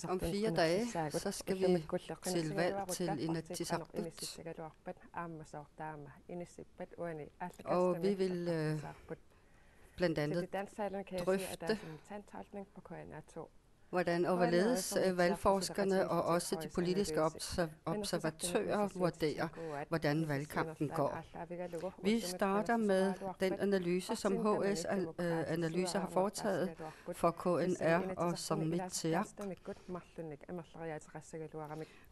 Om 4 dage, så skal vi til valg til Inatsisartut. Og vi vil blandt andet drøfte, hvordan overledes valgforskerne og også de politiske observatører vurderer, hvordan valgkampen går. Vi starter med den analyse, som HS Analyse har foretaget for KNR og Sammitseaq.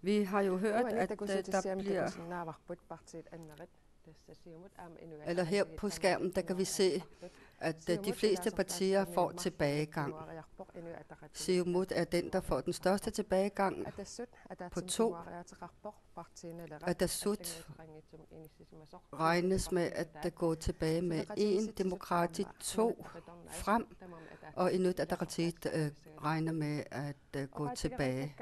Vi har jo hørt, at der bliver... Eller her på skærmen, der kan vi se, at de fleste partier får tilbagegang. Siumut er den, der får den største tilbagegang på 2. Atasut regnes med, at der går tilbage med 1, Demokrati 2 frem, og Inuit Ataqatigiit regner med at gå tilbage.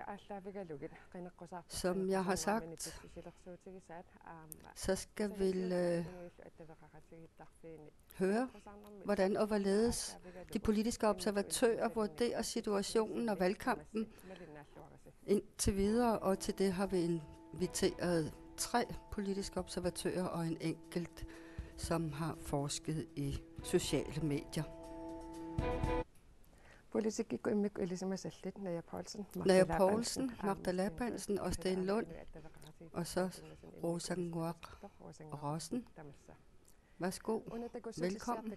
Som jeg har sagt, så skal vi høre, hvordan overledes de politiske observatører vurderer situationen og valgkampen indtil videre, og til det har vi inviteret 3 politiske observatører og en enkelt, som har forsket i sociale medier. Naja Poulsen, Magda Labansen og Sten Lund, og så Rosanguaq Rossen. Værsgo. Velkommen.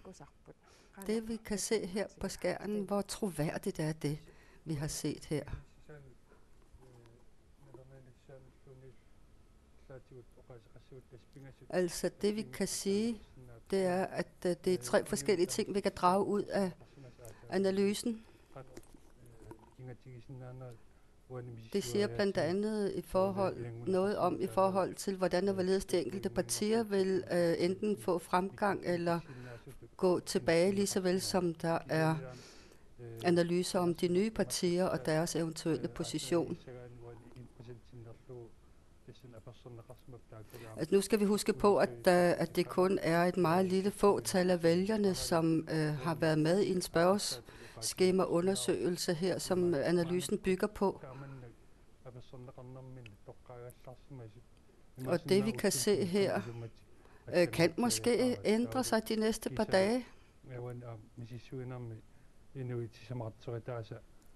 Det vi kan se her på skærmen, hvor troværdigt er det, vi har set her. Altså det vi kan sige, det er, at det er 3 forskellige ting, vi kan drage ud af analysen. Det siger blandt andet i forhold til, hvordan og hvorledes de enkelte partier vil enten få fremgang eller gå tilbage, lige så vel som der er analyser om de nye partier og deres eventuelle position. Altså, nu skal vi huske på, at det kun er et meget lille fåtal af vælgerne, som har været med i en spørgeskemaundersøgelse her, som analysen bygger på. Og det vi kan se her, kan måske ændre sig de næste par dage.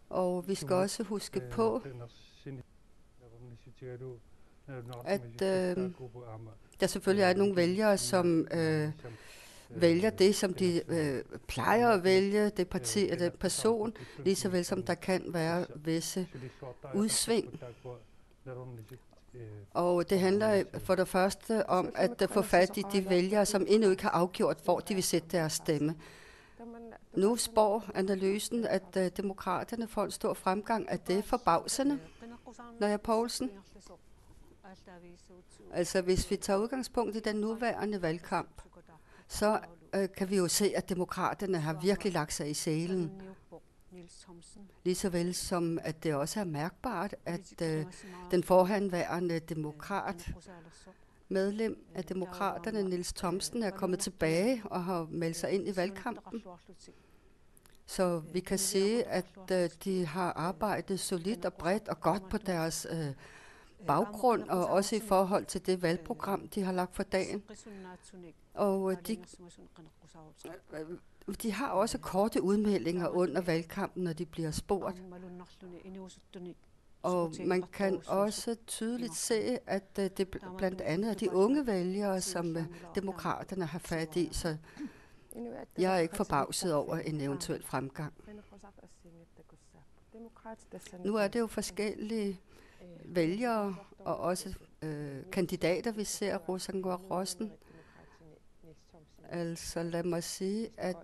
Og vi skal også huske på, at der selvfølgelig er nogle vælgere, som vælger det, som de plejer at vælge, det parti eller den person, lige så vel som der kan være visse udsving. Og det handler for det første om at få fat i de vælgere, som endnu ikke har afgjort, hvor de vil sætte deres stemme. Nu spår analysen, at demokraterne får en stor fremgang. Er det forbavsende, Naja Poulsen? Altså hvis vi tager udgangspunkt i den nuværende valgkamp, så kan vi jo se, at demokraterne har virkelig lagt sig i selen. Lige så vel som, at det også er mærkbart, at den forhenværende demokrat, medlem af demokraterne, Niels Thomsen, er kommet tilbage og har meldt sig ind i valgkampen. Så vi kan se, at de har arbejdet solidt og bredt og godt på deres baggrund, og også i forhold til det valgprogram, de har lagt for dagen. Og de har også korte udmeldinger under valgkampen, når de bliver spurgt. Og man kan også tydeligt se, at det blandt andet er de unge vælgere, som demokraterne har fat i, så jeg er ikke forbavset over en eventuel fremgang. Nu er det jo forskellige vælgere og også kandidater, vi ser, Rosanguaq Rossen. Altså lad mig sige, at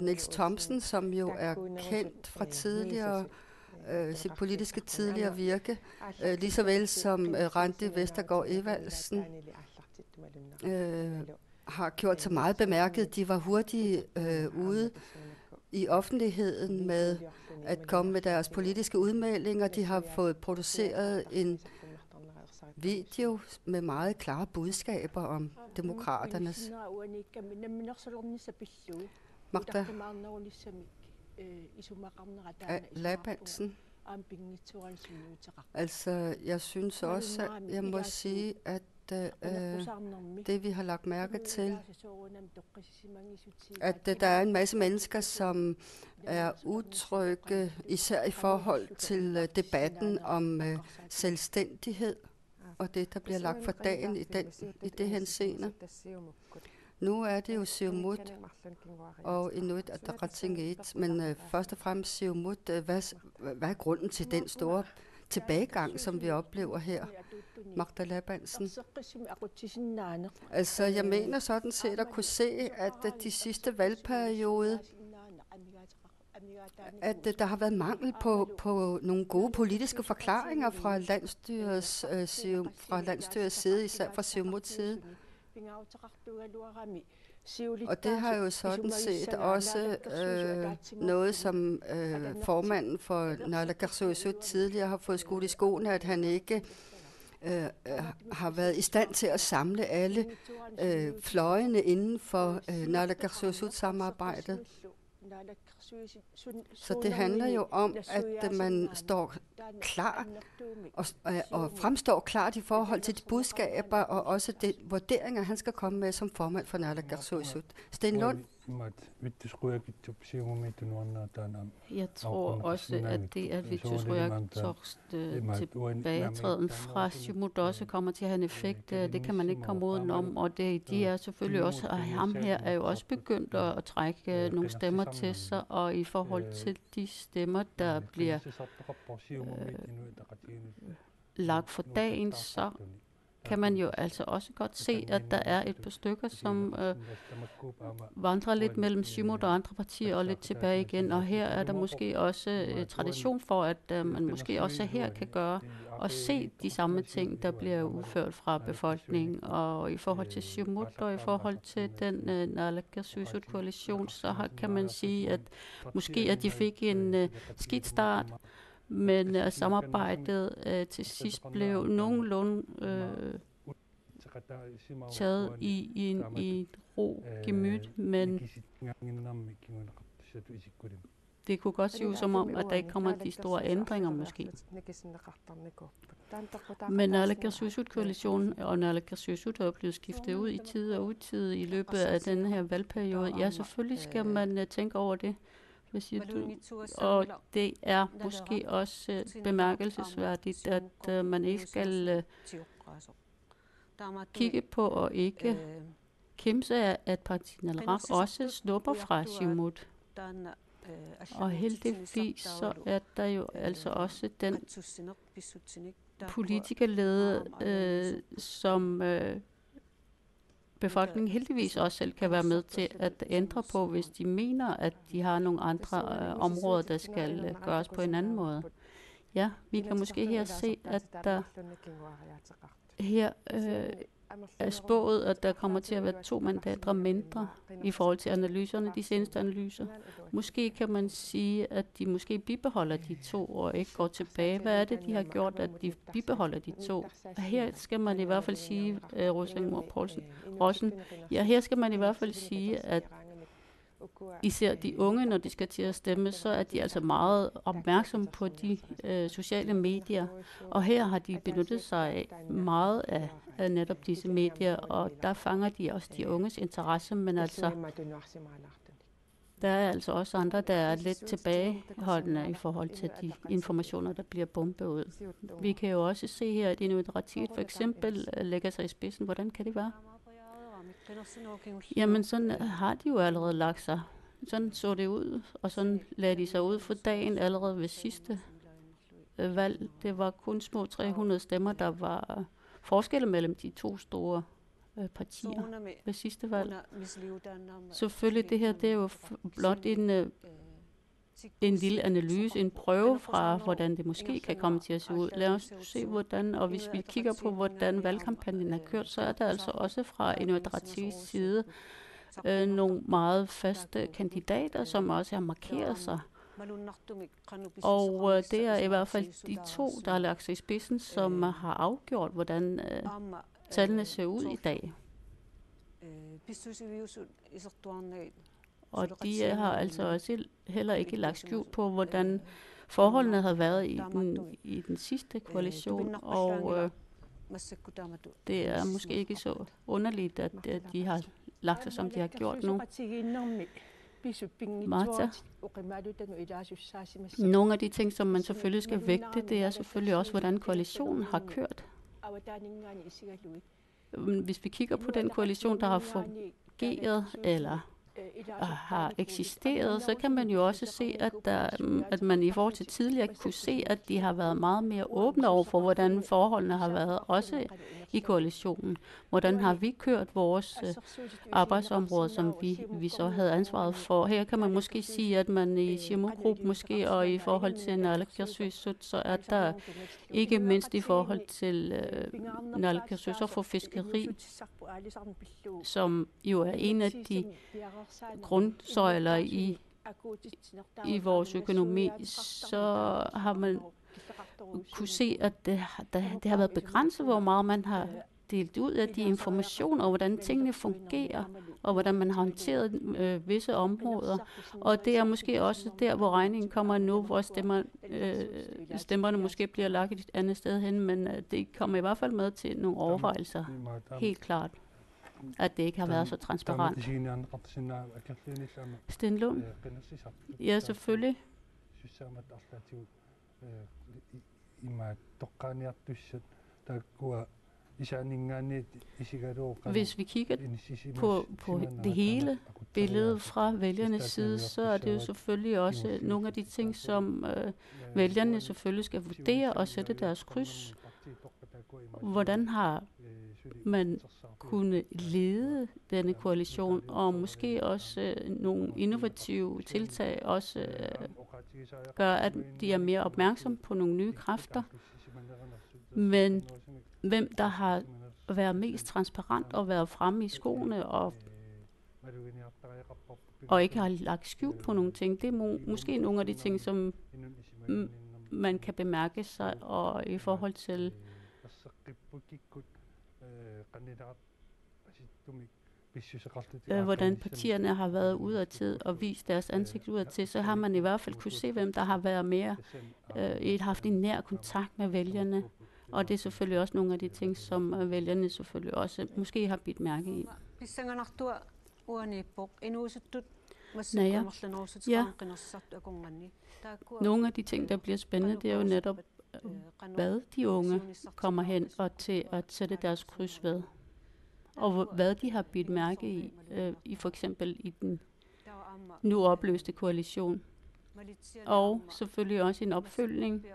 Niels Thomsen, som jo er kendt fra tidligere, sit politiske tidligere virke, lige så vel som Randi Vestergaard Evaldsen, har gjort så meget bemærket. De var hurtigt ude i offentligheden med at komme med deres politiske udmeldinger. De har fået produceret en video med meget klare budskaber om demokraternes. Magda? Labansen. Altså, jeg synes også, at jeg må sige, at det vi har lagt mærke til, at der er en masse mennesker, som er utrygge, især i forhold til debatten om selvstændighed, og det, der bliver lagt for dagen i det henseende. Nu er det jo Siumut og Inuit Ataqatigiit, men først og fremmest Siumut, hvad er grunden til den store tilbagegang, som vi oplever her, Magda Labansen? Altså, jeg mener sådan set at kunne se, at de sidste valgperiode, at der har været mangel på nogle gode politiske forklaringer fra landsstyrets side, især fra Siumuts side. Og det har jo sådan set også noget, som formanden for Naalakkersuisut tidligere har fået skudt i skoene, at han ikke har været i stand til at samle alle fløjene inden for Naalakkersuisut-samarbejdet. Så det handler jo om, at man står klar og fremstår klart i forhold til de budskaber og også de vurderinger, han skal komme med som formand for Naalakkersuisut. Sten Lund? Jeg tror også, at det, at Vitus Ruaktoks tilbagetræden fra Siumut også kommer til at have en effekt. Det kan man ikke komme udenom, og de er selvfølgelig også, og ham her er jo også begyndt at trække nogle stemmer til sig, og i forhold til de stemmer, der bliver lagt for dagen, så kan man jo altså også godt se, at der er et par stykker, som vandrer lidt mellem Siumut og andre partier og lidt tilbage igen. Og her er der måske også tradition for, at man måske også her kan gøre og se de samme ting, der bliver udført fra befolkningen. Og i forhold til Siumut og i forhold til den Naalakkersuisut-koalition, så kan man sige, at måske at de fik en skidt start, men samarbejdet til sidst blev nogenlunde taget i et ro gemyt, men det kunne godt se ud som om, at der ikke kommer de store ændringer måske. Men Naalakkersuisut-koalitionen og Naalakkersuisut er blevet skiftet ud i tid og utid i løbet af denne her valgperiode. Ja, selvfølgelig skal man tænke over det. Hvad siger du? Og det er måske også bemærkelsesværdigt, at man ikke skal kigge på og ikke kimse af, at Partii Naleraq også snupper fra Siumut. Og heldigvis så er der jo altså også den politikerlede, som befolkningen heldigvis også selv kan være med til at ændre på, hvis de mener, at de har nogle andre områder, der skal gøres på en anden måde. Ja, vi kan måske her se, at der her er spået, at der kommer til at være 2 mandater mindre i forhold til analyserne, de seneste analyser. Måske kan man sige, at de måske bibeholder de 2 og ikke går tilbage. Hvad er det, de har gjort, at de bibeholder de 2? Her skal man i hvert fald sige, Rossen, ja, her skal man i hvert fald sige, at især de unge, når de skal til at stemme, så er de altså meget opmærksomme på de sociale medier. Og her har de benyttet sig af meget af netop disse medier, og der fanger de også de unges interesse, men altså der er altså også andre, der er lidt tilbageholdende i forhold til de informationer, der bliver bombet ud. Vi kan jo også se her, at Inuit Ataqatigiit for eksempel lægger sig i spidsen. Hvordan kan det være? Jamen, sådan har de jo allerede lagt sig. Sådan så det ud, og sådan lagde de sig ud for dagen allerede ved sidste valg. Det var kun små 300 stemmer, der var forskel mellem de 2 store partier ved sidste valg. Selvfølgelig, det her, det er jo blot en lille analyse, en prøve fra, hvordan det måske kan komme til at se ud. Lad os se, hvordan, og hvis vi kigger på, hvordan valgkampagnen er kørt, så er der altså også fra Inuit Ataqatigiits side nogle meget faste kandidater, som også har markeret sig. Og det er i hvert fald de 2, der har lagt sig i spidsen, som har afgjort, hvordan tallene ser ud i dag. Og de har altså også heller ikke lagt skjul på, hvordan forholdene havde været i den sidste koalition, og det er måske ikke så underligt, at de har lagt sig, som de har gjort nu. Martha, nogle af de ting, som man selvfølgelig skal vægte, det er selvfølgelig også, hvordan koalitionen har kørt. Hvis vi kigger på den koalition, der har fungeret eller har eksisteret, så kan man jo også se, at man i forhold til tidligere kunne se, at de har været meget mere åbne over for, hvordan forholdene har været, også i koalitionen. Hvordan har vi kørt vores arbejdsområde, som vi så havde ansvaret for. Her kan man måske sige, at man i Siumut måske, og i forhold til Naalakkersuisut, så er der ikke mindst i forhold til Naalakkersuisut for fiskeri, som jo er en af de grundsøjler i vores økonomi, så har man kunne se, at det har været begrænset, hvor meget man har delt ud af de informationer, og hvordan tingene fungerer, og hvordan man har håndteret visse områder. Og det er måske også der, hvor regningen kommer nu, hvor stemmerne måske bliver lagt et andet sted hen, men det kommer i hvert fald med til nogle overvejelser. Helt klart, at det ikke har været så transparent. Stenlund? Ja, selvfølgelig. Hvis vi kigger på det hele billede fra vælgernes side, så er det jo selvfølgelig også nogle af de ting, som vælgerne selvfølgelig skal vurdere og sætte deres kryds. Hvordan har man kunne lede denne koalition, og måske også nogle innovative tiltag også gør, at de er mere opmærksomme på nogle nye kræfter. Men hvem der har været mest transparent og været fremme i skoene og ikke har lagt skjul på nogle ting, det er måske nogle af de ting, som man kan bemærke sig, og i forhold til hvordan partierne har været udadtil og vist deres ansigt udadtil, så har man i hvert fald kunne se, hvem der har været mere haft en nær kontakt med vælgerne. Og det er selvfølgelig også nogle af de ting, som vælgerne selvfølgelig også måske har bidt mærke i. Ja. Nogle af de ting, der bliver spændende, det er jo netop, hvad de unge kommer hen og til at sætte deres kryds ved. Og hvad de har bidt mærke i for eksempel i den nu opløste koalition. Og selvfølgelig også en opfølgning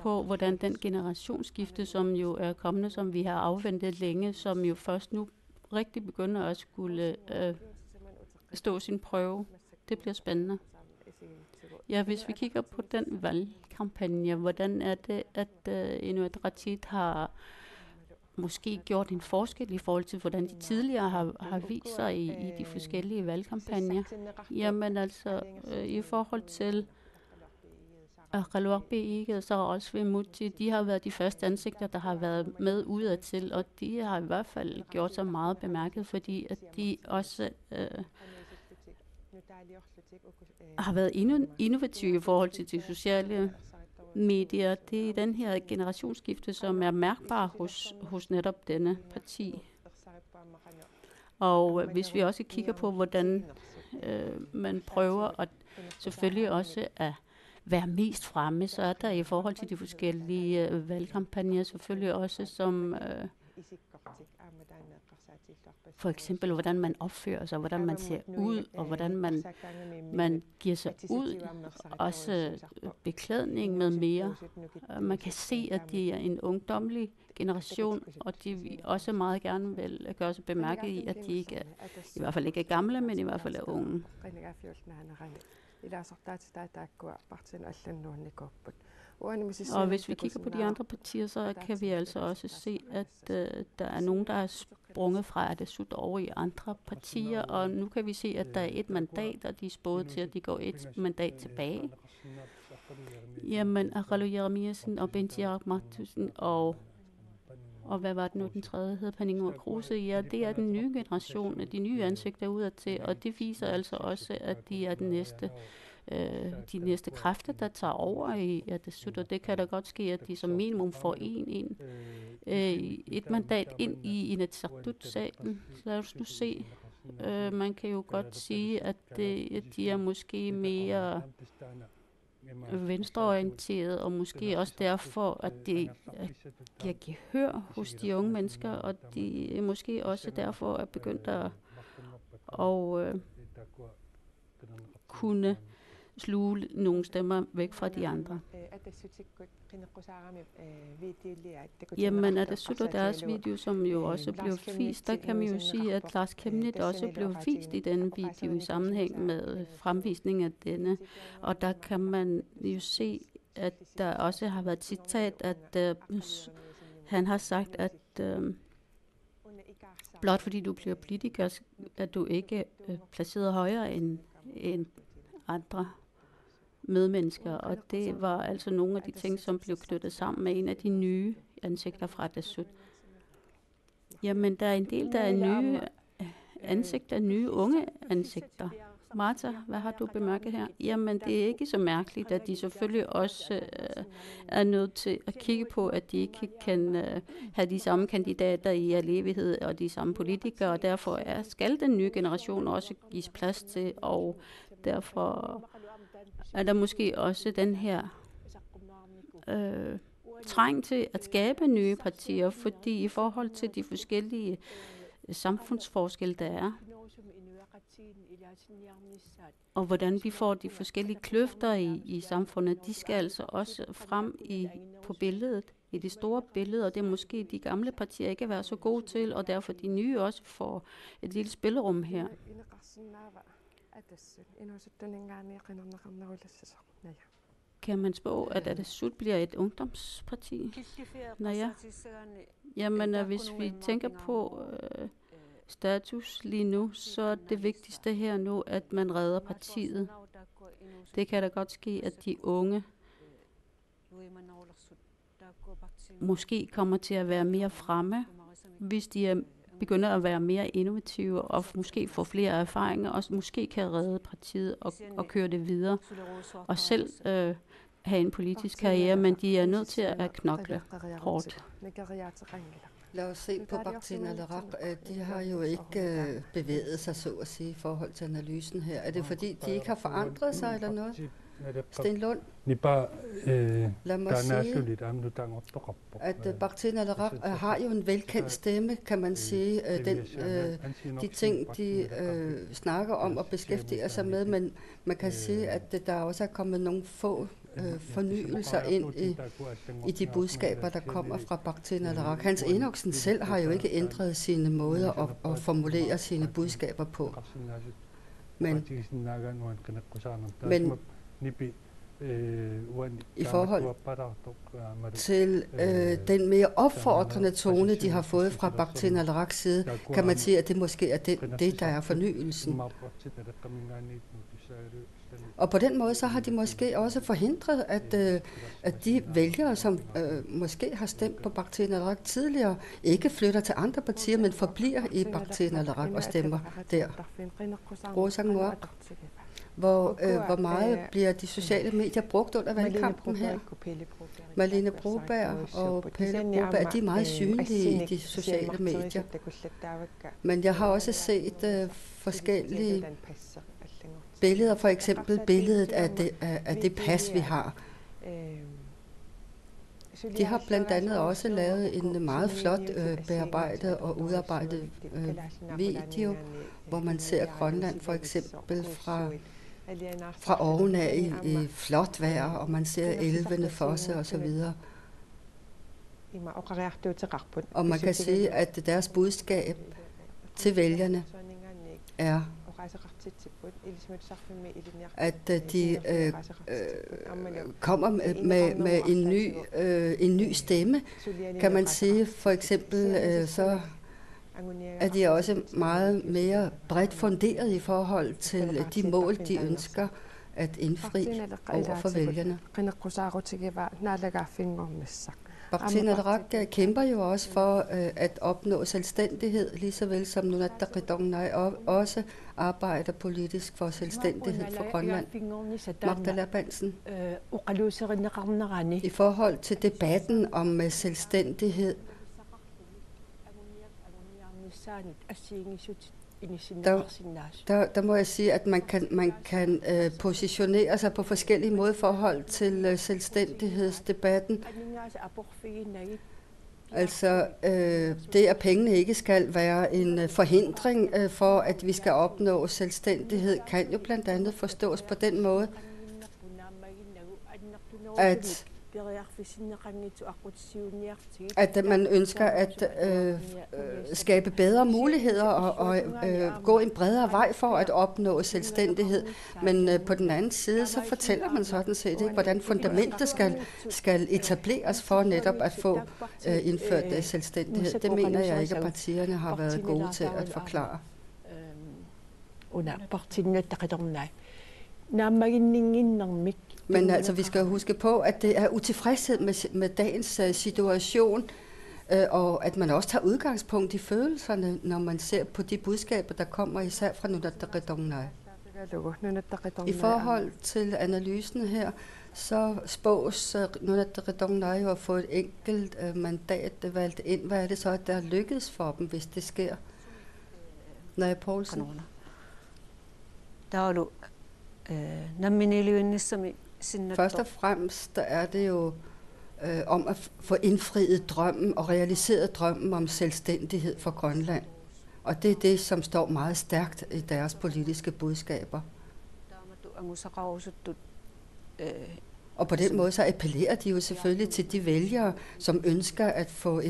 på, hvordan den generationsskifte, som jo er kommende, som vi har afventet længe, som jo først nu rigtig begynder at skulle stå sin prøve. Det bliver spændende. Ja, hvis vi kigger på den valgkampagne, hvordan er det, at Inuit Ataqatigiit har måske gjort en forskel i forhold til, hvordan de tidligere har vist sig i de forskellige valgkampagner? Jamen altså, i forhold til Qalluarpiig og så også Vimutti, de har været de første ansigter, der har været med udadtil, og de har i hvert fald gjort sig meget bemærket, fordi at de også har været innovative i forhold til de sociale medier. Det er den her generationsskifte, som er mærkbar hos netop denne parti. Og hvis vi også kigger på, hvordan man prøver at selvfølgelig også at være mest fremme, så er der i forhold til de forskellige valgkampagner selvfølgelig også som for eksempel, hvordan man opfører sig, hvordan man ser ud, og hvordan man giver sig ud. Også beklædning med mere. Man kan se, at de er en ungdomlig generation, og de også meget gerne vil gøre sig bemærket i, at de ikke er, i hvert fald ikke er gamle, men i hvert fald er unge. Og hvis vi kigger på de andre partier, så kan vi altså også se, at der er nogen, der er sprunget fra Atassut over i andre partier, og nu kan vi se, at der er et mandat, og de er spået til, at de går et mandat tilbage. Jamen, Aqallu Jeremiassen og Bent Jaap Mathiesen og Og hvad var det nu, den tredje hed? Pernille Kruse. Ja, det er den nye generation, de nye ansigter udadtil, og det viser altså også, at de er de næste kræfter, der tager over i Atassut, og det kan da godt ske, at de som minimum får et mandat ind i Inatsisartut-salen. Lad os nu se. Man kan jo godt sige, at de er måske mere venstreorienteret, og måske også derfor, at det giver gehør hos de unge mennesker, og de måske også derfor er begyndt at kunne sluge nogle stemmer væk fra de andre. Jamen, Atassut og deres video, som jo også blev vist, der kan man jo sige, at Lars Kemnitz også blev vist i denne video i sammenhæng med fremvisning af denne. Og der kan man jo se, at der også har været et citat, at han har sagt, at blot fordi du bliver politiker, er du ikke placeret højere end andre medmennesker, og det var altså nogle af de ting, som blev knyttet sammen med en af de nye ansigter fra Atassut. Jamen, der er en del, der er nye ansigter, nye unge ansigter. Martha, hvad har du bemærket her? Jamen, det er ikke så mærkeligt, at de selvfølgelig også er nødt til at kigge på, at de ikke kan have de samme kandidater i al evighed og de samme politikere, og derfor skal den nye generation også gives plads til, og derfor er der måske også den her træng til at skabe nye partier, fordi i forhold til de forskellige samfundsforskelle, der er, og hvordan vi får de forskellige kløfter i samfundet, de skal altså også frem på billedet, i det store billede, og det er måske de gamle partier ikke være så gode til, og derfor de nye også får et lille spillerum her. Kan man spå, at Atassut bliver et ungdomsparti? Ja. Jamen, hvis vi tænker på status lige nu, så er det vigtigste her nu, at man redder partiet. Det kan da godt ske, at de unge måske kommer til at være mere fremme, hvis de begynder at være mere innovative og måske få flere erfaringer, og måske kan redde partiet og køre det videre, og selv have en politisk karriere, men de er nødt til at knokle hårdt. Lad os se på Baqartin Naleraq. De har jo ikke bevæget sig, så at sige, i forhold til analysen her. Er det fordi, de ikke har forandret sig eller noget? Sten Lund? Lad mig sige, at Baqartin Naleraq har jo en velkendt stemme, kan man sige. De ting, de snakker om og beskæftiger sig med, men man kan sige, at der også er kommet nogle få fornyelser ind i de budskaber, der kommer fra Baqartin Naleraq. Hans Enoksen selv har jo ikke ændret sine måder at formulere sine budskaber på. Men i forhold til den mere opfordrende tone, de har fået fra Baqartin Naleraqs side, kan man sige, at det måske er det, der er fornyelsen. Og på den måde så har de måske også forhindret, at de vælgere, som måske har stemt på Baqartin Naleraq tidligere, ikke flytter til andre partier, men forbliver i Baqartin Naleraq og stemmer der. Rosang Noaq. Hvor meget bliver de sociale medier brugt under valgkampen her? Malene Broberg og Pelle Broberg, de er meget synlige i de sociale medier. Men jeg har også set forskellige billeder, for eksempel billedet af det pas, vi har. De har blandt andet også lavet en meget flot bearbejdet og udarbejdet video, hvor man ser Grønland for eksempel fra ovenaf i flot vejr, og man ser elvene fosse og så videre. Og man kan sige, at deres budskab til vælgerne er, at de kommer med en ny stemme, kan man sige. For eksempel så er de også meget mere bredt funderet i forhold til de mål, de ønsker at indfri over for vælgerne. Baqti Nalaraq kæmper jo også for at opnå selvstændighed, lige så vel som Nunatta Qitornai også arbejder politisk for selvstændighed for Grønland. Magdalena Bensen. I forhold til debatten om selvstændighed, der må jeg sige, at man kan positionere sig på forskellige måder i forhold til selvstændighedsdebatten. Altså det, at pengene ikke skal være en forhindring for, at vi skal opnå selvstændighed, kan jo blandt andet forstås på den måde, at man ønsker at skabe bedre muligheder og gå en bredere vej for at opnå selvstændighed. Men på den anden side, så fortæller man sådan set ikke, hvordan fundamentet skal etableres for netop at få indført selvstændighed. Det mener jeg ikke, at partierne har været gode til at forklare. Men altså, vi skal huske på, at det er utilfredshed med dagens situation, og at man også tager udgangspunkt i følelserne, når man ser på de budskaber, der kommer især fra Nunatta Qitornai. I forhold til analysen her, så spås Nunatta Qitornai at få et enkelt mandat valgt ind. Hvad er det så, der lykkes for dem, hvis det sker? Naja Poulsen? Først og fremmest er det jo om at få indfriet drømmen og realiseret drømmen om selvstændighed for Grønland. Og det er det, som står meget stærkt i deres politiske budskaber. Og på den måde så appellerer de jo selvfølgelig til de vælgere, som ønsker at få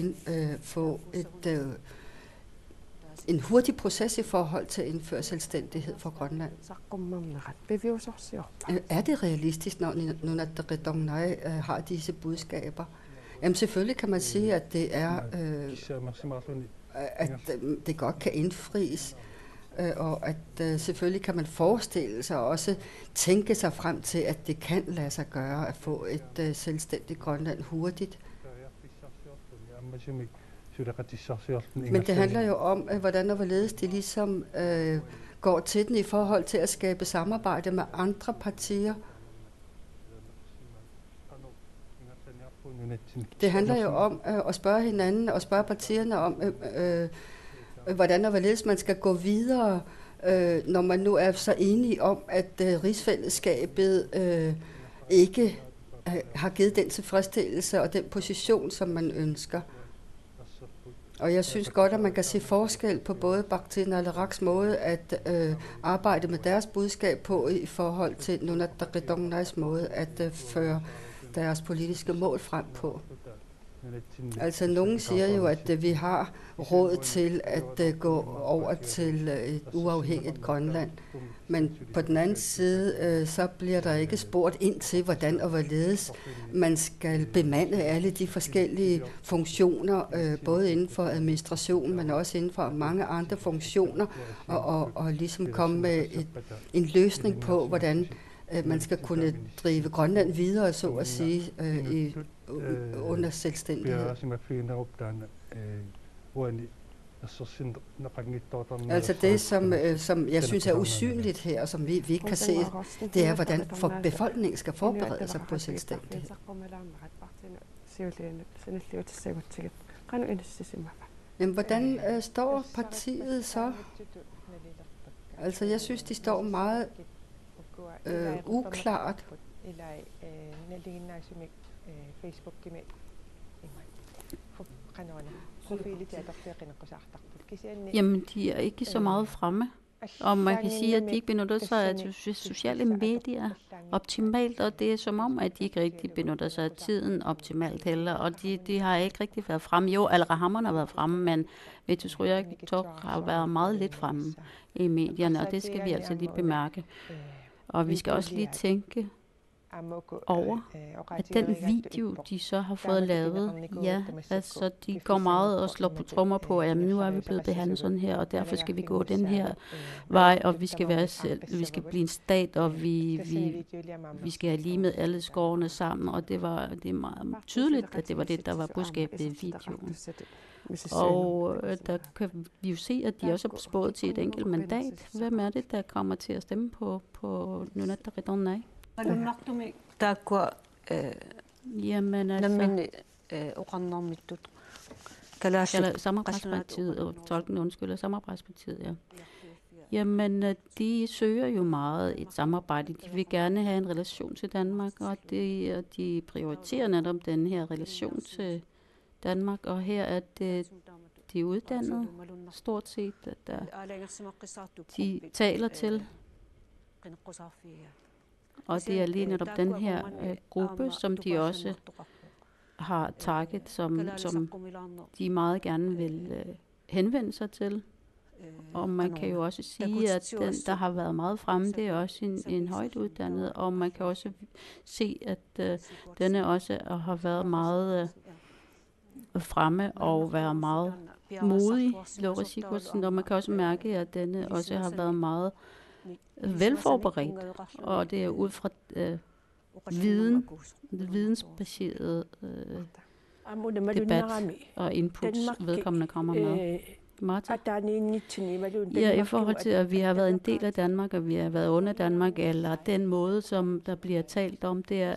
en hurtig proces i forhold til at indføre selvstændighed for Grønland. Er det realistisk, når Nunatta Qitornai har disse budskaber? Jamen selvfølgelig kan man sige, at det er, at det godt kan indfries, og at selvfølgelig kan man forestille sig og også tænke sig frem til, at det kan lade sig gøre at få et selvstændigt Grønland hurtigt. Men det handler jo om, hvordan og hvorledes de ligesom går til den i forhold til at skabe samarbejde med andre partier. Det handler jo om at spørge hinanden og spørge partierne om, hvordan og hvorledes man skal gå videre, når man nu er så enige om, at rigsfællesskabet ikke har givet den tilfredsstillelse og den position, som man ønsker. Og jeg synes godt, at man kan se forskel på både Baqti Nalaraqs måde at arbejde med deres budskab på i forhold til Nunatta Qitornais måde at føre deres politiske mål frem på. Altså nogen siger jo, at vi har råd til at gå over til et uafhængigt Grønland. Men på den anden side, så bliver der ikke spurgt ind til, hvordan og hvorledes man skal bemande alle de forskellige funktioner, både inden for administration, men også inden for mange andre funktioner, og ligesom komme med en løsning på, hvordan man skal kunne drive Grønland videre, så at sige, under selvstændighed. Altså det, som jeg synes er usynligt her, og som vi ikke kan se, det er, hvordan befolkningen skal forberede sig på selvstændighed. Jamen, hvordan står partiet så? Altså jeg synes, de står meget uklart. Jamen, de er ikke så meget fremme. Og man kan sige, at de ikke benytter sig af sociale medier optimalt, og det er som om, at de ikke rigtig benytter sig af tiden optimalt heller, og de har ikke rigtig været fremme. Jo, Al-Rahman har været fremme, men Vetusrøyak har været meget lidt fremme i medierne, og det skal vi altså lige bemærke. Og vi skal også lige tænke over, at den video, de så har fået lavet, ja, altså de går meget og slår på trommer på, at nu er vi blevet behandlet sådan her, og derfor skal vi gå den her vej, og vi skal blive en stat, og vi skal have lige med alle skårene sammen, og det er meget tydeligt, at det var det, der var budskabet i videoen. Og der kan vi jo se, at de også er spået til et enkelt mandat. Hvem er det, der kommer til at stemme på Nunatta Ridonnai? Jamen altså, Samarbejdspartiet, og tolken undskylder, Samarbejdspartiet, ja. Jamen, de søger jo meget et samarbejde. De vil gerne have en relation til Danmark, og de prioriterer netop den her relation til Danmark, og her er det de uddannede stort set, at de taler til. Og det er lige netop den her gruppe, som de også har target, som de meget gerne vil henvende sig til. Og man kan jo også sige, at den, der har været meget fremme, det er også en højt uddannet, og man kan også se, at denne også har været meget fremme og været meget modig, Laura Sigurdsen, og man kan også mærke, at denne også har været meget velforberedt, og det er ud fra vidensbaseret debat og input, vedkommende kommer med. Martha? Ja, i forhold til, at vi har været en del af Danmark, og vi har været under Danmark, eller den måde, som der bliver talt om, det er,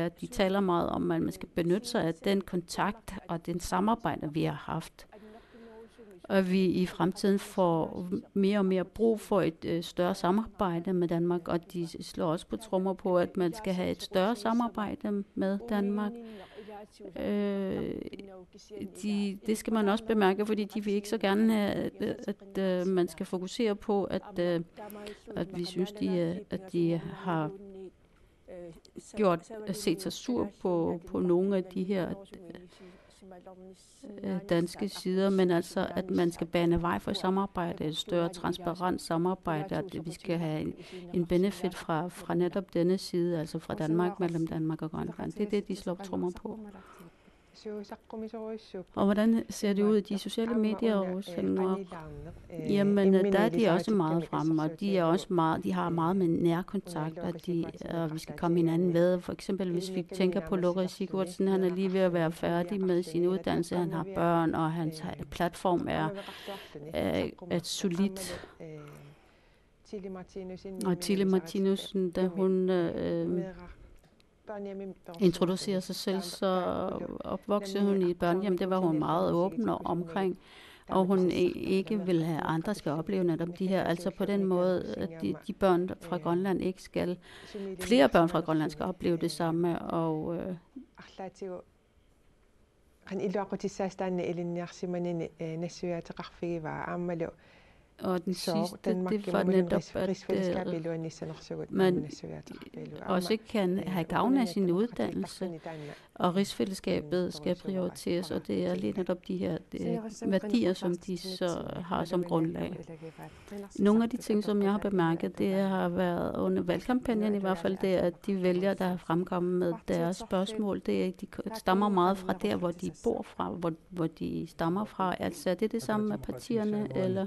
at de taler meget om, at man skal benytte sig af den kontakt og den samarbejde, vi har haft. Og vi i fremtiden får mere og mere brug for et større samarbejde med Danmark, og de slår også på trommer på, at man skal have et større samarbejde med Danmark. Det skal man også bemærke, fordi de vil ikke så gerne have, at man skal fokusere på, at vi synes, at de har set sig sur på nogle af de her danske sider, men altså, at man skal bane vej for samarbejde, et større transparent samarbejde, at vi skal have en benefit fra netop denne side, altså fra Danmark, mellem Danmark og Grønland. Det er det, de slår trommer på. Og hvordan ser det ud i de sociale medier? Jamen, der er de også meget fremme, og de har meget med nærkontakt, og vi skal komme hinanden ved. For eksempel, hvis vi tænker på Laura Sigurdsen, han er lige ved at være færdig med sin uddannelse, han har børn, og hans platform er solidt. Og Tille Martinussen, da hun introducerer sig selv, så opvoksede hun i et børnehjem. Det var hun meget åben omkring, og hun ikke vil have andre skal opleve netop de her. Altså på den måde, at de børn fra Grønland ikke skal, flere børn fra Grønland skal opleve det samme, og og den sidste, det var netop, at man også ikke kan have gavn af sin uddannelse, og rigsfællesskabet skal prioriteres, og det er lige netop de her værdier, som de så har som grundlag. Nogle af de ting, som jeg har bemærket, det har været under valgkampagnen i hvert fald, det er, at de vælgere, der har fremkommet med deres spørgsmål, det er, de stammer meget fra der, hvor de bor fra, hvor de stammer fra. Altså er det samme med partierne, eller?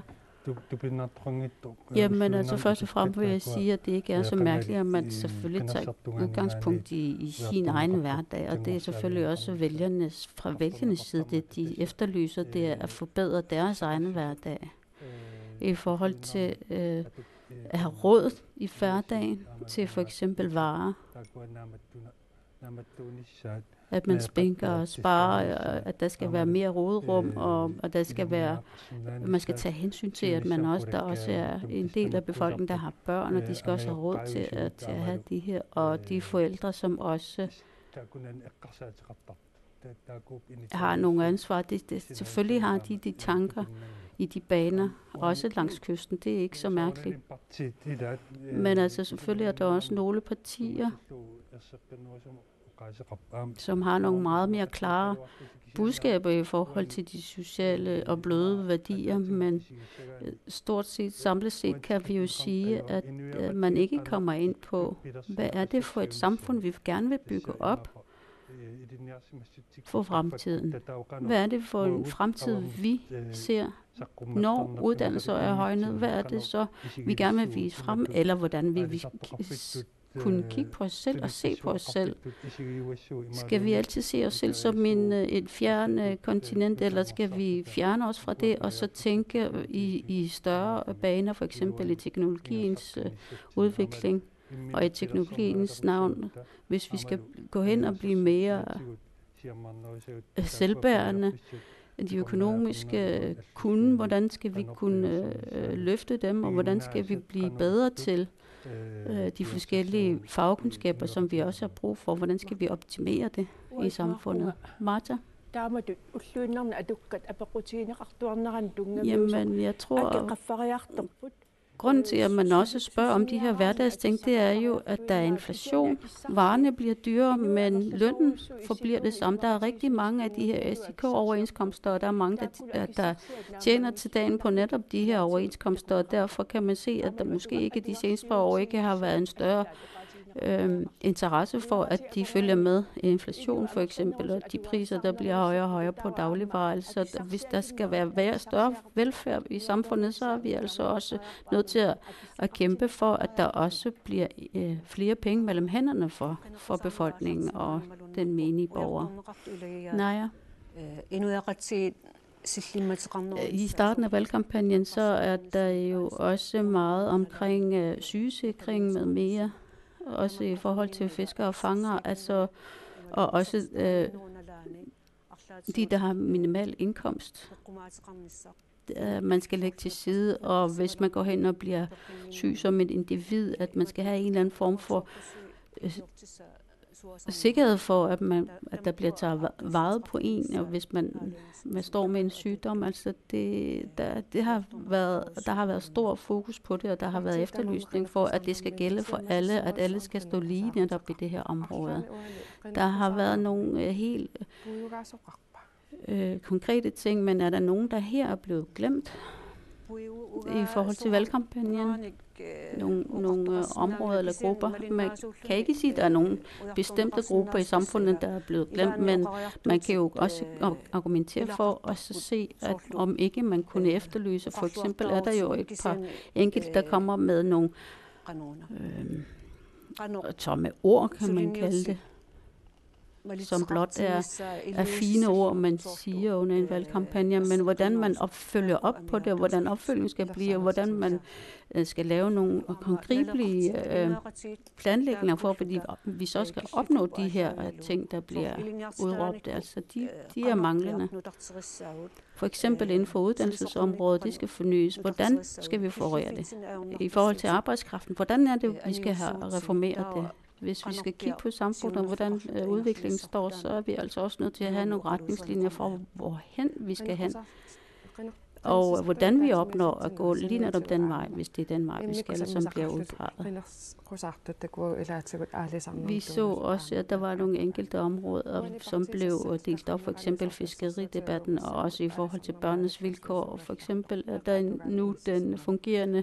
Jamen altså først og fremmest vil jeg sige, at det ikke er så mærkeligt, at man selvfølgelig tager udgangspunkt i sin egen hverdag, og det er selvfølgelig også fra vælgernes side, det de efterlyser, det er at forbedre deres egen hverdag i forhold til at have råd i hverdagen til for eksempel varer. At man spænker og sparer, at der skal være mere råderum, og der skal være, man skal tage hensyn til, at der også er en del af befolkningen, der har børn, og de skal også have råd til at have de her, og de forældre, som også har nogle ansvar. Selvfølgelig har de tanker i de baner, også langs kysten. Det er ikke så mærkeligt. Men altså selvfølgelig er der også nogle partier, som har nogle meget mere klare budskaber i forhold til de sociale og bløde værdier, men stort set, samlet set kan vi jo sige, at man ikke kommer ind på, hvad er det for et samfund, vi gerne vil bygge op for fremtiden. Hvad er det for en fremtid, vi ser, når uddannelser er højnet? Hvad er det så, vi gerne vil vise frem, eller hvordan vi kunne kigge på os selv og se på os selv? Skal vi altid se os selv som et fjern kontinent, eller skal vi fjerne os fra det, og så tænke i større baner, for eksempel i teknologiens udvikling og i teknologiens navn, hvis vi skal gå hen og blive mere selvbærende, de økonomiske kunde, hvordan skal vi kunne løfte dem, og hvordan skal vi blive bedre til de forskellige fagkundskaber, som vi også har brug for, hvordan skal vi optimere det i samfundet? Martha? Jamen, jeg tror, grunden til, at man også spørger om de her hverdagsting, det er jo, at der er inflation. Varerne bliver dyrere, men lønnen forbliver det samme. Der er rigtig mange af de her SIK-overenskomster, og der er mange, der tjener til dagen på netop de her overenskomster, og derfor kan man se, at der måske ikke de seneste par år ikke har været en større interesse for, at de følger med inflation for eksempel, og de priser, der bliver højere og højere på dagligvarer. Altså, hvis der skal være større velfærd i samfundet, så er vi altså også nødt til at kæmpe for, at der også bliver flere penge mellem hænderne for befolkningen og den menige borger. Naja. I starten af valgkampagnen, så er der jo også meget omkring sygesikring med mere, også i forhold til fiskere og fanger, altså, og også de, der har minimal indkomst, man skal lægge til side, og hvis man går hen og bliver syg som et individ, at man skal have en eller anden form for sikkerhed for, at der bliver taget vare på en, og hvis man står med en sygdom, altså der har været stor fokus på det, og der har været efterlysning for, at det skal gælde for alle, at alle skal stå lige netop i det her område. Der har været nogle helt konkrete ting, men er der nogen, der her er blevet glemt i forhold til valgkampagnen? Nogle områder eller grupper. Man kan ikke sige, at der er nogle bestemte grupper i samfundet, der er blevet glemt, men man kan jo også argumentere for at se, at om ikke man kunne efterlyse. For eksempel er der jo et par enkelte, der kommer med nogle tomme ord, kan man kalde det, som blot er fine ord, man siger under en valgkampagne, men hvordan man følger op på det, og hvordan opfølgningen skal blive, og hvordan man skal lave nogle håndgribelige planlægninger for, fordi vi så skal opnå de her ting, der bliver udråbt. Altså, de er manglende. For eksempel inden for uddannelsesområdet, det skal fornyes. Hvordan skal vi forrøre det? I forhold til arbejdskraften, hvordan er det, vi skal have reformeret det? Hvis vi skal kigge på samfundet og hvordan udviklingen står, så er vi altså også nødt til at have nogle retningslinjer for, hvorhen vi skal hen. Og hvordan vi opnår at gå lige netop den vej, hvis det er den vej, vi skal, som bliver udpeget. Vi så også, at der var nogle enkelte områder, som blev delt op, for eksempel fiskeridebatten, og også i forhold til børnenes vilkår. For eksempel er der nu den fungerende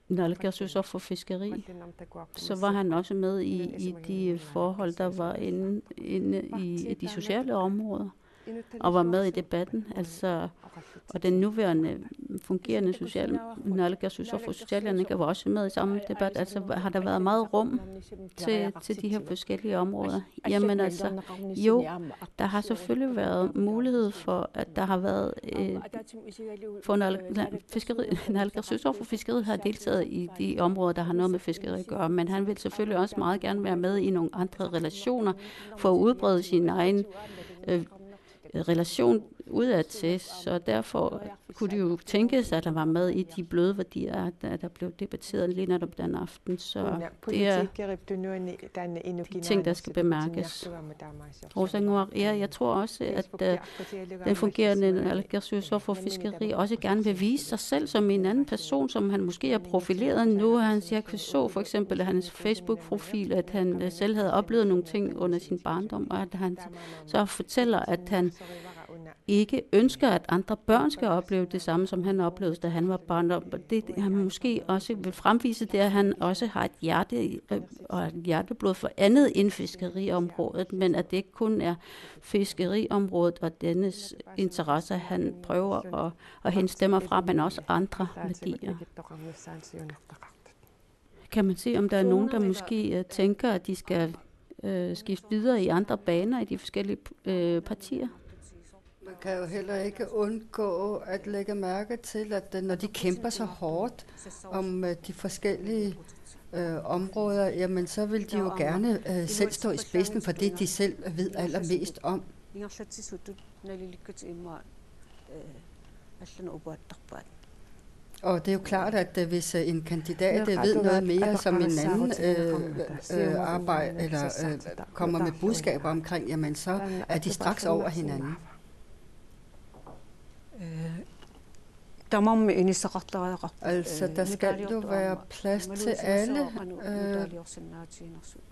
naalakkersuisoq for fiskeri, så var han også med i de forhold, der var inde i de sociale områder, og var med i debatten. Altså, og den nuværende fungerende naalakkersuisoq for socialerne var også med i samme debat. Altså, har der været meget rum til de her forskellige områder? Jamen altså, jo, der har selvfølgelig været mulighed for, at der har været for naalakkersuisoq for fiskeri har deltaget i de områder, der har noget med fiskeri at gøre, men han vil selvfølgelig også meget gerne være med i nogle andre relationer for at udbrede sin egen relation udadtil, så derfor kunne det jo tænkes, at der var med i de bløde værdier, der blev debatteret lige netop den aften. Så det er de ting, der skal bemærkes. Jeg tror også, at den fungerende naalakkersuisoq for fiskeri også gerne vil vise sig selv som en anden person, som han måske er profileret nu. Jeg så for eksempel af hans Facebook-profil, at han selv havde oplevet nogle ting under sin barndom, og at han så fortæller, at han ikke ønsker, at andre børn skal opleve det samme, som han oplevede, da han var barn. Det han måske også vil fremvise, det er, at han også har et hjerte og et hjerteblod for andet end fiskeriområdet, men at det ikke kun er fiskeriområdet og dennes interesser, han prøver at hente stemmer fra, men også andre værdier. Kan man se, om der er nogen, der måske tænker, at de skal skifte videre i andre baner i de forskellige partier? Man kan jo heller ikke undgå at lægge mærke til, at når de kæmper så hårdt om de forskellige områder, jamen så vil de jo gerne selv stå i spidsen for det, de selv ved allermest om. Og det er jo klart, at hvis en kandidat ved noget mere, som en anden arbejder eller kommer med budskaber omkring, jamen så er de straks over hinanden. Altså, der skal jo være plads til alle,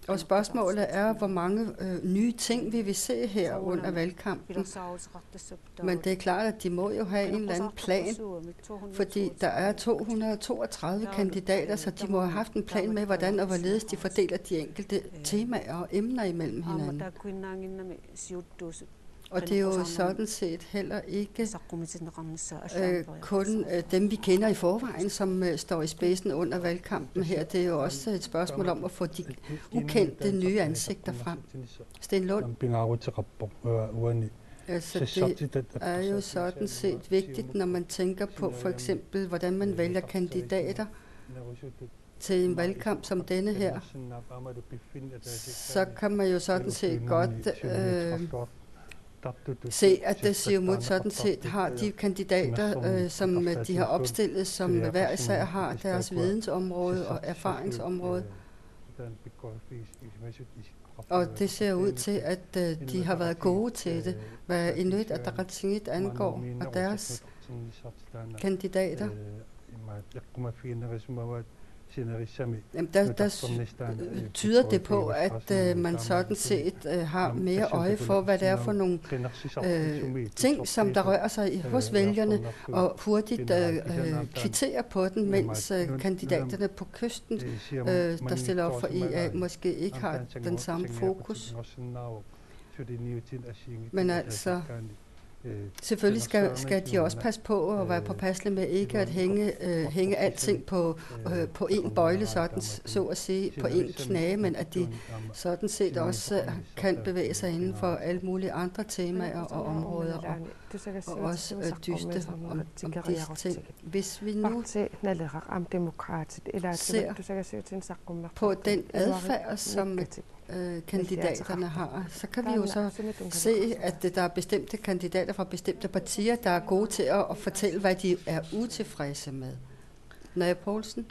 og spørgsmålet er, hvor mange nye ting vi vil se her under valgkampen. Men det er klart, at de må jo have en eller anden plan, fordi der er 232 kandidater, så de må have haft en plan med, hvordan og hvorledes de fordeler de enkelte temaer og emner imellem hinanden. Og det er jo sådan set heller ikke kun dem, vi kender i forvejen, som står i spidsen under valgkampen her. Det er jo også et spørgsmål om at få de ukendte nye ansigter frem. Sten Lund? Altså, det er jo sådan set vigtigt, når man tænker på for eksempel, hvordan man vælger kandidater til en valgkamp som denne her. Så kan man jo sådan set godt se, at Siumut sådan set har de kandidater, som de har opstillet, som hver især har deres vidensområde og erfaringsområde. Og det ser ud til, at de har været gode til det, hvad Inuit Ataqatigiit angår, og deres kandidater. Jamen, der tyder det på, at man sådan set har mere øje for, hvad det er for nogle ting, som der rører sig hos vælgerne, og hurtigt kvitterer på den, mens kandidaterne på kysten, der stiller op for IA, måske ikke har den samme fokus. Men altså, selvfølgelig skal de også passe på at være påpasselige med ikke at hænge alting på en bøjle, sådan, så at sige, på en knage, men at de sådan set også kan bevæge sig inden for alle mulige andre temaer og områder, og også dyste om disse ting. Hvis vi nu ser på den adfærd, som kandidaterne har, så kan vi jo så se, at der er bestemte kandidater fra bestemte partier, der er gode til at fortælle, hvad de er utilfredse med. Naja Poulsen?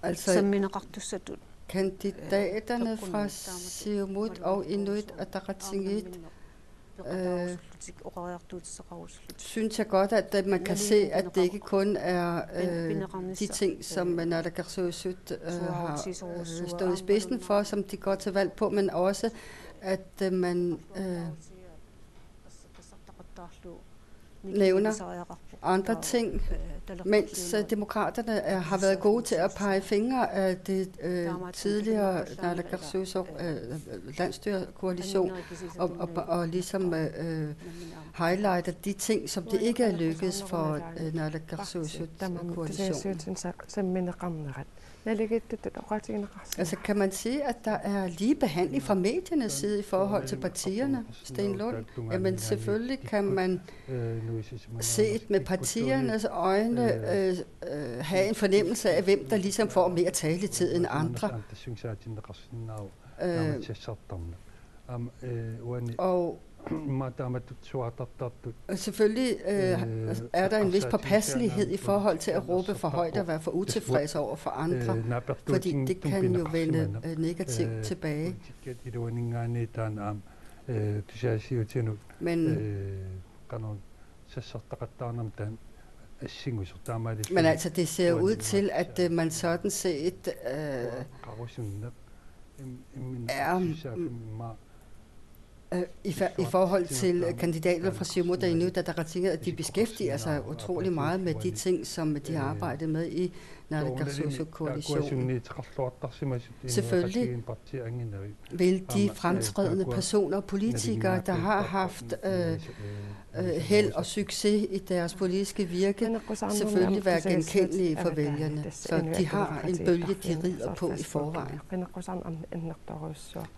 Altså, kandidaterne fra Siumut og Inuit Ataqatigiit synes jeg godt, at man kan se, at det ikke kun er de ting, som naalakkersuisut har stået i spidsen for, som de går til valg på, men også, at man nævner andre ting, mens demokraterne har været gode til at pege fingre af det tidligere naalakkersuisoq landsstyrekoalition og ligesom highlighter de ting, som det ikke er lykkedes for naalakkersuisut-koalitionen. Altså kan man sige, at der er lige behandling fra mediernes side i forhold til partierne, Sten Lund? Jamen selvfølgelig kan man set med partiernes øjne have en fornemmelse af, hvem der ligesom får mere taletid end andre. Og Og selvfølgelig er der en vis påpasselighed i forhold til at råbe for højt og være for utilfreds over for andre, fordi det kan jo vende negativt tilbage. Men altså, det ser ud til, at man sådan set er i forhold til kandidater fra Siumut og Inuit Ataqatigiit, at de beskæftiger sig utrolig meget med de ting, som de har arbejdet med i Naalakkersuisut-koalitionen. Selvfølgelig vil de fremtrædende personer og politikere, der har haft held og succes i deres politiske virke, selvfølgelig være genkendelige for vælgerne. Så de har en bølge, de rider på i forvejen.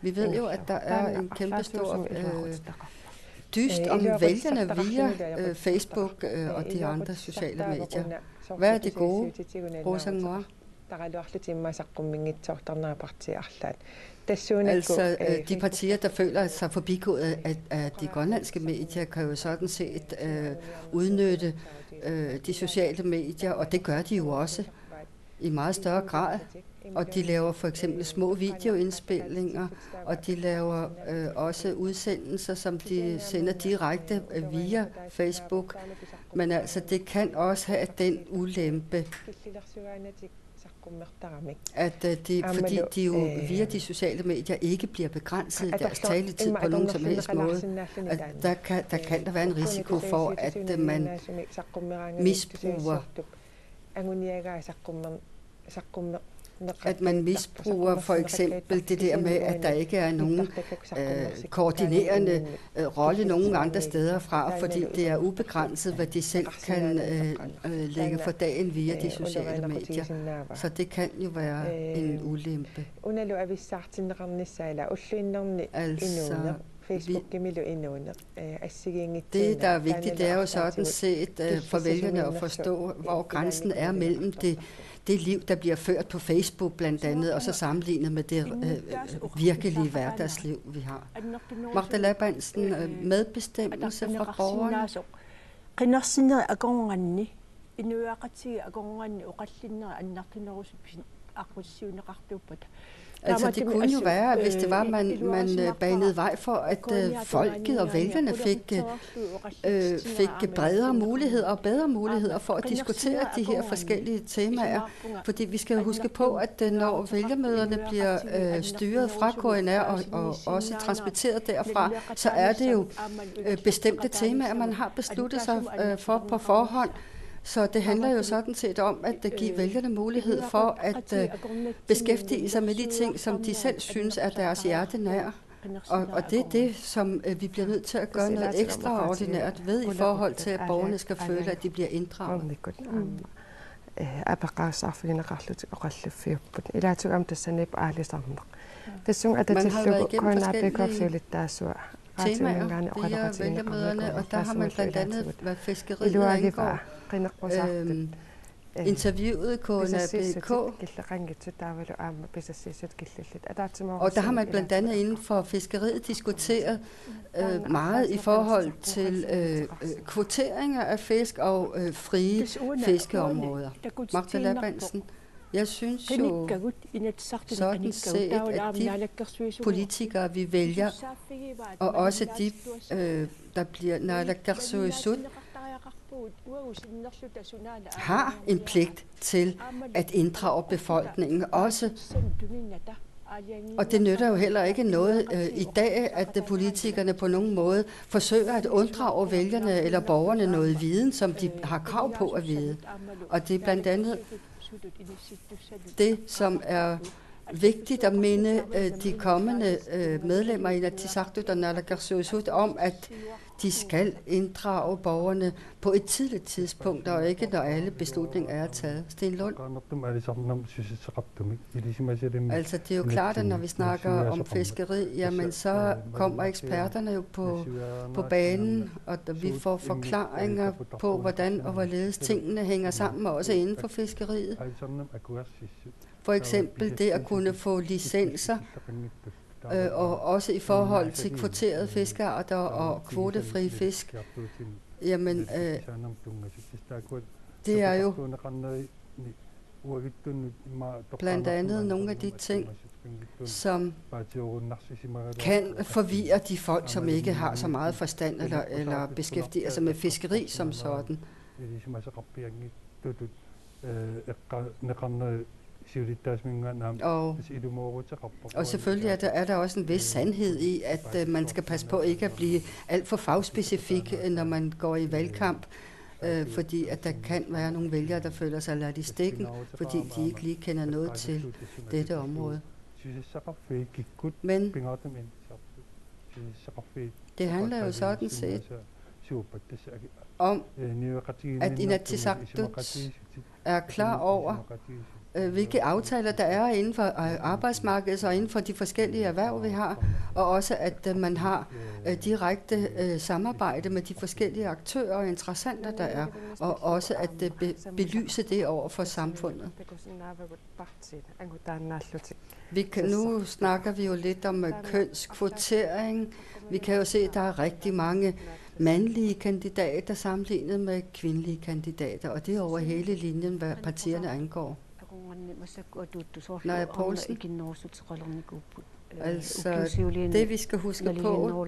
Vi ved jo, at der er en kæmpe stor dyst om vælgerne via Facebook og de andre sociale medier. Hvad er det gode, Rosa Ngor? Altså, de partier, der føler sig forbigået af de grønlandske medier, kan jo sådan set udnytte de sociale medier, og det gør de jo også i meget større grad. Og de laver for eksempel små videoindspilninger, og de laver også udsendelser, som de sender direkte via Facebook. Men altså, det kan også have den ulempe, at fordi de jo via de sociale medier ikke bliver begrænset i deres taletid på nogen som helst måde, at der kan der være en risiko for, at man misbruger for eksempel det der med, at der ikke er nogen koordinerende rolle nogen andre steder fra, fordi det er ubegrænset, hvad de selv kan lægge for dagen via de sociale medier. Så det kan jo være en ulempe. Altså, det, der er vigtigt, det er jo sådan set for vælgerne at forstå, hvor grænsen er mellem det liv, der bliver ført på Facebook blandt andet, og så sammenlignet med det virkelige hverdagsliv, vi har. Magda Labansen, medbestemmelse fra borgerne. Altså, det kunne jo være, hvis det var, man banede vej for, at folket og vælgerne fik bredere muligheder og bedre muligheder for at diskutere de her forskellige temaer. Fordi vi skal huske på, at når vælgermøderne bliver styret fra KNR og også transmitteret derfra, så er det jo bestemte temaer, man har besluttet sig for på forhånd. Så det handler jo sådan set om at give vælgerne mulighed for at beskæftige sig med de ting, som de selv synes er deres hjerte nær. Og det er det, som vi bliver nødt til at gøre noget ekstraordinært ved i forhold til, at borgerne skal føle, at de bliver inddraget. Man har været igennem forskellige temaer via vælgermøderne, og der har man blandt andet været fiskeriet indgår. Interviewet KNABK, og der har man blandt andet inden for fiskeriet diskuteret meget i forhold til kvoteringer af fisk og frie fiskeområder. Magda Labansen, jeg synes jo sådan set, at de politikere, vi vælger, og også de, der bliver Naalakkersuisut, har en pligt til at inddrage befolkningen også. Og det nytter jo heller ikke noget i dag, at politikerne på nogen måde forsøger at unddrage vælgerne eller borgerne noget viden, som de har krav på at vide. Og det er blandt andet det, som er vigtigt at minde de kommende medlemmer i Inatsisartut og Naalakkersuisut om, at de skal inddrage borgerne på et tidligt tidspunkt, og ikke når alle beslutninger er taget. Sten Lund? Altså, det er jo klart, at når vi snakker om fiskeri, jamen så kommer eksperterne jo på banen, og vi får forklaringer på, hvordan og hvorledes tingene hænger sammen, også inden for fiskeriet. For eksempel det at kunne få licenser og også i forhold til kvoterede fiskearter og kvotefrie fisk. Jamen, det er jo blandt andet nogle af de ting, som kan forvirre de folk, som ikke har så meget forstand eller beskæftiger sig med fiskeri som sådan. Og selvfølgelig er der også en vis sandhed i, at man skal passe på ikke at blive alt for fagspecifik, når man går i valgkamp. Fordi at der kan være nogle vælgere, der føler sig ladt i stikken, fordi de ikke lige kender noget til dette område. Men det handler jo sådan set om, at Inatsisartut er klar over, hvilke aftaler der er inden for arbejdsmarkedet og inden for de forskellige erhverv, vi har, og også at man har direkte samarbejde med de forskellige aktører og interessenter, der er, og også at belyse det over for samfundet. Nu snakker vi jo lidt om kønskvotering. Vi kan jo se, at der er rigtig mange mandlige kandidater sammenlignet med kvindelige kandidater, og det er over hele linjen, hvad partierne angår. Nej, Poulsen. Altså, det vi skal huske på,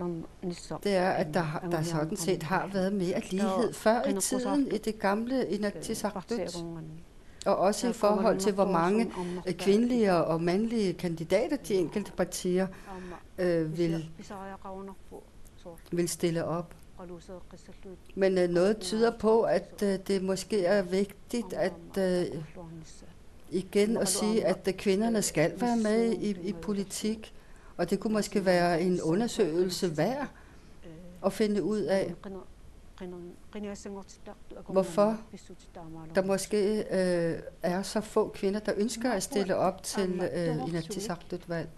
det er, at der sådan set har været mere lighed før i tiden i det gamle Inatsisartut. Og også i forhold til, hvor mange kvindelige og mandlige kandidater de enkelte partier vil stille op. Men noget tyder på, at det måske er vigtigt at igen at sige, at kvinderne skal være med i politik, og det kunne måske være en undersøgelse værd at finde ud af, hvorfor der måske er så få kvinder, der ønsker at stille op til Inatsisartut-valg.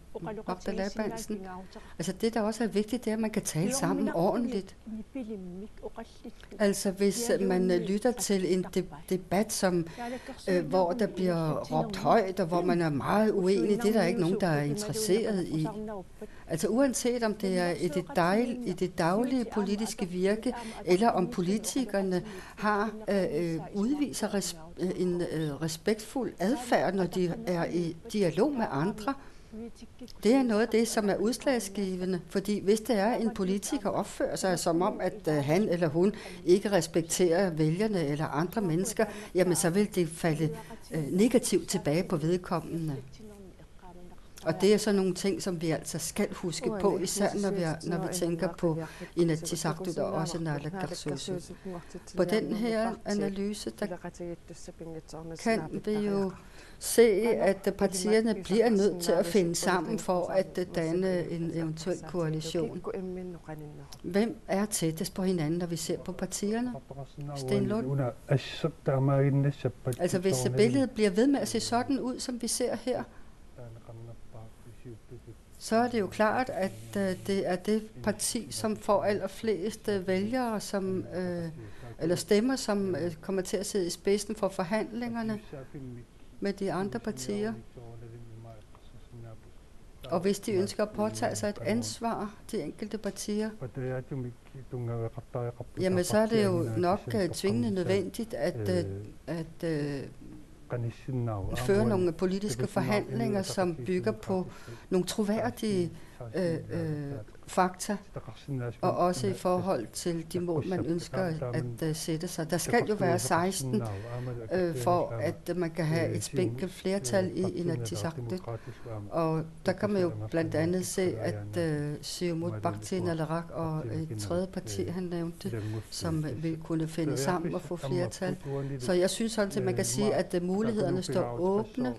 Altså det, der også er vigtigt, det er, at man kan tale sammen ordentligt. Altså hvis man lytter til en debat, som, hvor der bliver råbt højt, og hvor man er meget uenig, det er der ikke nogen, der er interesseret i. Altså uanset om det er i det daglige politiske virke, eller om politikerne udviser en respektfuld adfærd, når de er i dialog med andre. Det er noget af det, som er udslagsgivende, fordi hvis det er en politiker opfører sig som om, at han eller hun ikke respekterer vælgerne eller andre mennesker, jamen så vil det falde negativt tilbage på vedkommende. Og det er så nogle ting, som vi altså skal huske på, især når vi tænker på Inatsisartut og også naalakkersuisut. På den her analyse, der kan vi jo se, at partierne bliver nødt til at finde sammen for at danne en eventuel koalition. Hvem er tættest på hinanden, når vi ser på partierne? Sten Lund? Altså hvis billedet bliver ved med at se sådan ud, som vi ser her, så er det jo klart, at det er det parti, som får allerflest vælgere, eller stemmer, som kommer til at sidde i spidsen for forhandlingerne med de andre partier. Og hvis de ønsker at påtage sig et ansvar, de enkelte partier, jamen så er det jo nok tvingende nødvendigt at føre nogle politiske forhandlinger, som bygger på nogle troværdige fakta, og også i forhold til de mål, man ønsker at sætte sig. Der skal jo være 16, for at man kan have et spinkelt flertal i Inatsisartut. Og der kan man jo blandt andet se, at Siumut, Partii Naleraq og et tredje parti, han nævnte, som vil kunne finde sammen og få flertal. Så jeg synes sådan, at man kan sige, at mulighederne står åbne.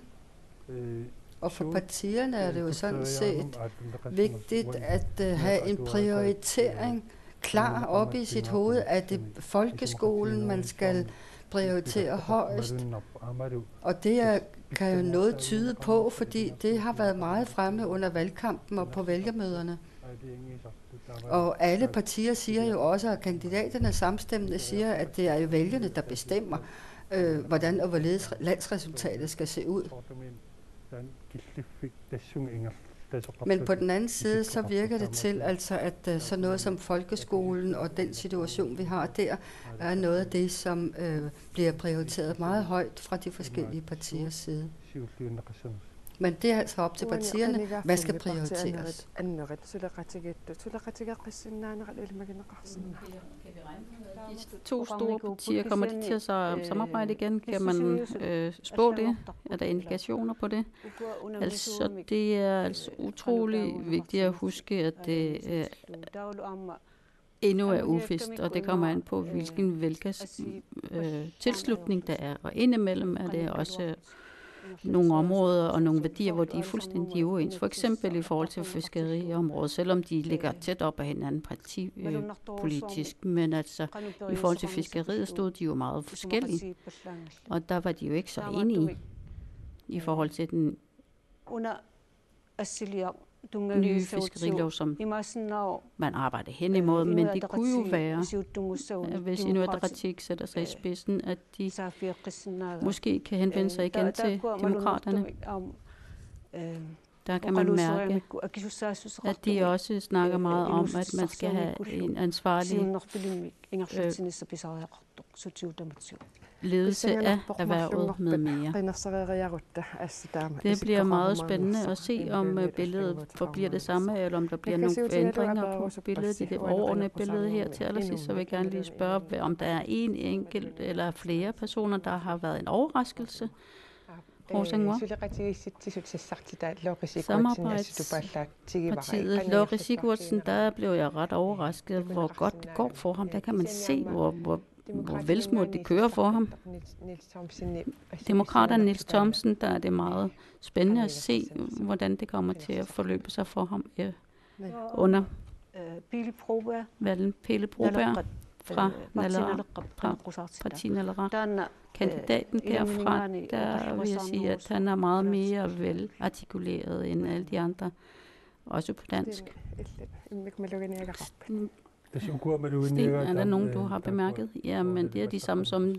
Og for partierne er det jo sådan set vigtigt at have en prioritering klar op i sit hoved, at det er folkeskolen, man skal prioritere højst. Og det kan jo noget tyde på, fordi det har været meget fremme under valgkampen og på vælgermøderne. Og alle partier siger jo også, at kandidaterne samstemmende siger, at det er jo vælgerne, der bestemmer, hvordan og hvorledes landsresultatet skal se ud. Men på den anden side, så virker det til, altså, at sådan noget som folkeskolen og den situation, vi har der, er noget af det, som bliver prioriteret meget højt fra de forskellige partiers side. Men det er altså op til partierne, hvad skal prioriteres. De to store partier, kommer de til at samarbejde igen? Kan man spå det? Er der indikationer på det? Altså, det er altså utrolig vigtigt at huske, at det endnu er uvist, og det kommer an på, hvilken tilslutning der er. Og indimellem er det også nogle områder og nogle værdier, hvor de er fuldstændig uens. For eksempel i forhold til fiskeriområdet, selvom de ligger tæt op af hinanden partipolitisk. Men altså, i forhold til fiskeriet stod de jo meget forskellige. Og der var de jo ikke så enige i forhold til den nye fiskerilov, som man arbejder hen imod, men det kunne jo være, hvis Inuit Ataqatigiit sætter sig i spidsen, at de måske kan henvende sig igen til demokraterne. Der kan man mærke, at de også snakker meget om, at man skal have en ansvarlig ledelse af erhvervet med mere. Det bliver meget spændende at se, om billedet forbliver det samme, eller om der bliver nogle ændringer på billedet i det overordnede billede her til allersidst. Så vil jeg gerne lige spørge, om der er en enkelt eller flere personer, der har været en overraskelse. Samarbejdspartiet Lorri Sigurdsen, der blev jeg ret overrasket, hvor godt det går for ham. Der kan man se, hvor velsmurt det kører for ham. Demokraterne Niels Thomsen, der er det meget spændende at se, hvordan det kommer til at forløbe sig for ham under valget. Pele Broberg fra partiet Nalera. Kandidaten derfra, der vil jeg sige, at han er meget mere velartikuleret end alle de andre, også på dansk. Sten, er der nogen, du har bemærket? Ja, men det er de samme, som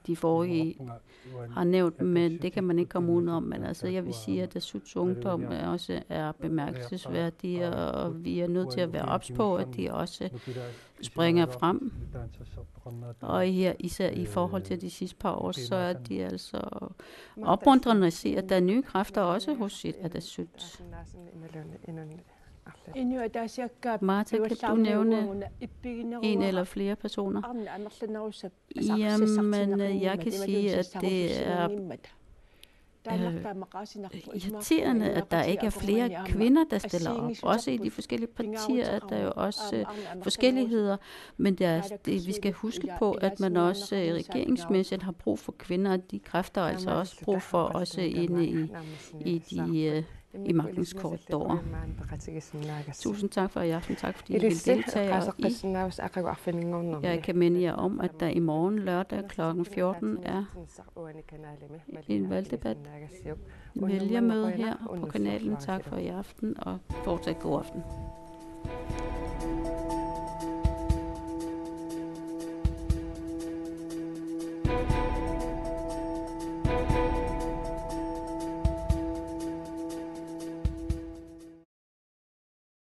de forrige har nævnt, men det kan man ikke komme ud om. Men altså, jeg vil sige, at Asuts ungdom også er bemærkelsesværdige, og vi er nødt til at være ops på, at de også springer frem. Og her, især i forhold til de sidste par år, så er de altså opmuntrende at se, at der er nye kræfter også hos Asut. Martha, kan du nævne en eller flere personer? Jamen, jeg kan sige, at det er irriterende, at der ikke er flere kvinder, der stiller op. Også i de forskellige partier er der jo også forskelligheder, men vi skal huske på, at man også regeringsmæssigt har brug for kvinder, og de kræfter altså også brug for også inde i magtens korridorer. Tusind tak for i aften. Tak fordi I vil deltage i. Jeg kan minde jer om, at der i morgen lørdag kl. 14 er en valgdebat. Vælgermøde her på kanalen. Tak for i aften og fortsat god aften.